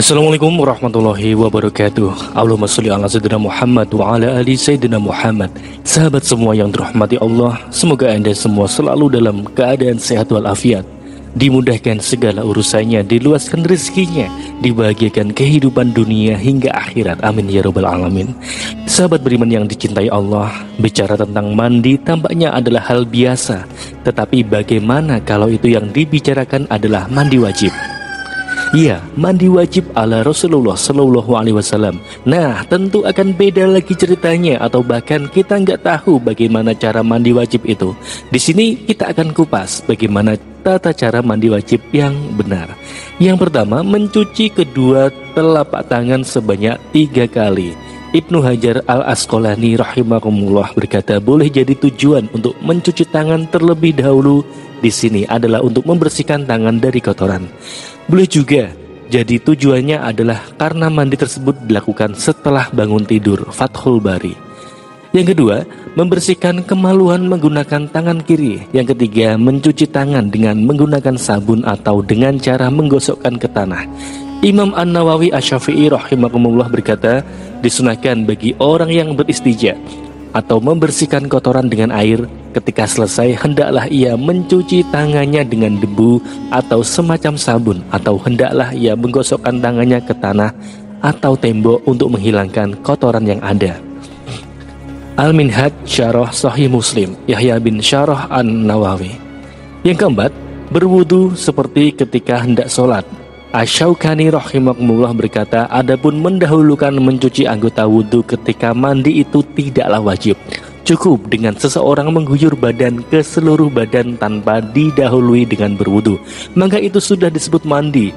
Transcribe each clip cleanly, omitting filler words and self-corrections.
Assalamualaikum warahmatullahi wabarakatuh. Allahumma sholli ala sayyidina Muhammad wa ala ali sayyidina Muhammad. Sahabat semua yang dirahmati Allah, semoga Anda semua selalu dalam keadaan sehat walafiat, dimudahkan segala urusannya, diluaskan rezekinya, dibahagiakan kehidupan dunia hingga akhirat. Amin ya rabbal alamin. Sahabat beriman yang dicintai Allah, bicara tentang mandi tampaknya adalah hal biasa, tetapi bagaimana kalau itu yang dibicarakan adalah mandi wajib? Iya, mandi wajib ala Rasulullah Sallallahu Alaihi Wasallam. Nah, tentu akan beda lagi ceritanya, atau bahkan kita nggak tahu bagaimana cara mandi wajib itu. Di sini kita akan kupas bagaimana tata cara mandi wajib yang benar. Yang pertama, mencuci kedua telapak tangan sebanyak 3 kali. Ibnu Hajar al-Asqalani rahimahumullah berkata, boleh jadi tujuan untuk mencuci tangan terlebih dahulu di sini adalah untuk membersihkan tangan dari kotoran. Boleh juga jadi tujuannya adalah karena mandi tersebut dilakukan setelah bangun tidur. Fathul Bari. Yang kedua, membersihkan kemaluan menggunakan tangan kiri. Yang ketiga, mencuci tangan dengan menggunakan sabun atau dengan cara menggosokkan ke tanah. Imam An-Nawawi Asy-Syafi'i rahimahumullah berkata, disunahkan bagi orang yang beristijaa atau membersihkan kotoran dengan air, ketika selesai hendaklah ia mencuci tangannya dengan debu atau semacam sabun, atau hendaklah ia menggosokkan tangannya ke tanah atau tembok untuk menghilangkan kotoran yang ada. Al-Minhaj Syarah Sahih Muslim, Yahya bin Syarah An-Nawawi. Yang keempat, berwudu seperti ketika hendak sholat. Asy-Syaukani rahimahullah berkata, adapun mendahulukan mencuci anggota wudhu ketika mandi itu tidaklah wajib. Cukup dengan seseorang mengguyur badan ke seluruh badan tanpa didahului dengan berwudu, maka itu sudah disebut mandi.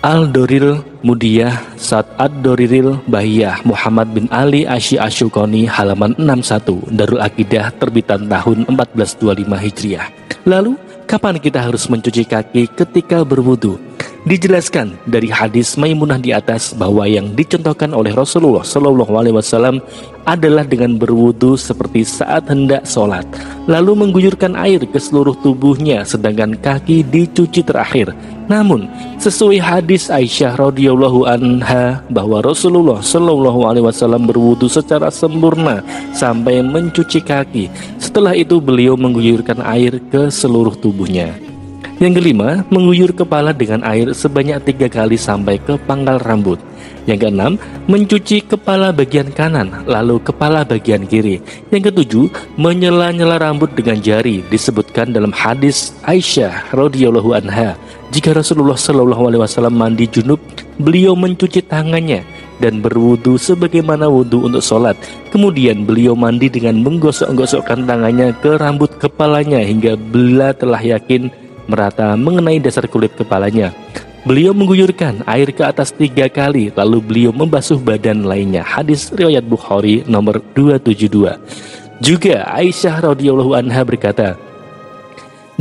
Al-Doriril Mudiyah Sa'ad Ad-Doriril Bahiyah Muhammad bin Ali Asy-Syaukani halaman 61, Darul Aqidah, terbitan tahun 1425 Hijriah. Lalu, kapan kita harus mencuci kaki ketika berwudu? Dijelaskan dari hadis Maimunah di atas bahwa yang dicontohkan oleh Rasulullah Sallallahu Alaihi Wasallam adalah dengan berwudu seperti saat hendak sholat, lalu mengguyurkan air ke seluruh tubuhnya, sedangkan kaki dicuci terakhir. Namun, sesuai hadis Aisyah radhiyallahu anha bahwa Rasulullah Sallallahu Alaihi Wasallam berwudu secara sempurna sampai mencuci kaki. Setelah itu beliau mengguyurkan air ke seluruh tubuhnya. Yang kelima, mengguyur kepala dengan air sebanyak 3 kali sampai ke pangkal rambut. Yang keenam, mencuci kepala bagian kanan, lalu kepala bagian kiri. Yang ketujuh, menyela-nyela rambut dengan jari. Disebutkan dalam hadis Aisyah radhiyallahu anha, jika Rasulullah Shallallahu Alaihi Wasallam mandi junub, beliau mencuci tangannya dan berwudu sebagaimana wudu untuk sholat. Kemudian beliau mandi dengan menggosok-gosokkan tangannya ke rambut kepalanya hingga bila telah yakin merata mengenai dasar kulit kepalanya. Beliau mengguyurkan air ke atas 3 kali, lalu beliau membasuh badan lainnya. Hadis riwayat Bukhari nomor 272. Juga Aisyah radhiyallahu anha berkata,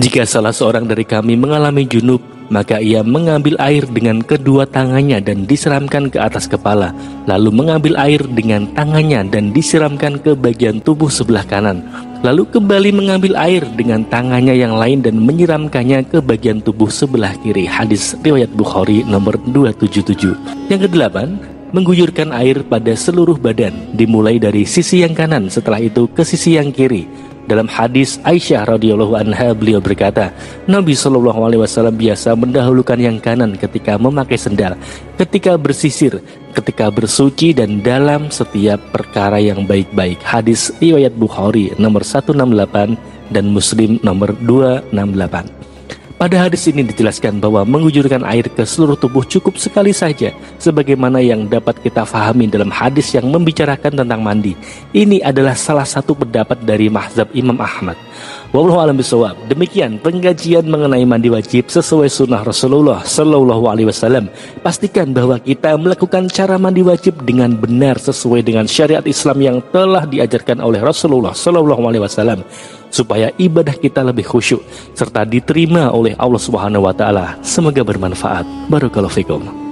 jika salah seorang dari kami mengalami junub, maka ia mengambil air dengan kedua tangannya dan disiramkan ke atas kepala, lalu mengambil air dengan tangannya dan disiramkan ke bagian tubuh sebelah kanan, lalu kembali mengambil air dengan tangannya yang lain dan menyiramkannya ke bagian tubuh sebelah kiri. Hadis riwayat Bukhari nomor 277. Yang kedelapan, mengguyurkan air pada seluruh badan, dimulai dari sisi yang kanan, setelah itu ke sisi yang kiri. Dalam hadis Aisyah radhiyallahu anha, beliau berkata, Nabi Shallallahu Alaihi Wasallam biasa mendahulukan yang kanan ketika memakai sendal, ketika bersisir, ketika bersuci, dan dalam setiap perkara yang baik-baik. Hadis riwayat Bukhari nomor 168 dan Muslim nomor 268. Pada hadis ini dijelaskan bahwa mengguyurkan air ke seluruh tubuh cukup sekali saja, sebagaimana yang dapat kita fahami dalam hadis yang membicarakan tentang mandi. Ini adalah salah satu pendapat dari mazhab Imam Ahmad. Wallahu a'lam bishawab. Demikian pengkajian mengenai mandi wajib sesuai sunnah Rasulullah Sallallahu Alaihi Wasallam. Pastikan bahwa kita melakukan cara mandi wajib dengan benar sesuai dengan syariat Islam yang telah diajarkan oleh Rasulullah Sallallahu Alaihi Wasallam, supaya ibadah kita lebih khusyuk serta diterima oleh Allah Subhanahu wa taala. Semoga bermanfaat. Barakallahu fikum.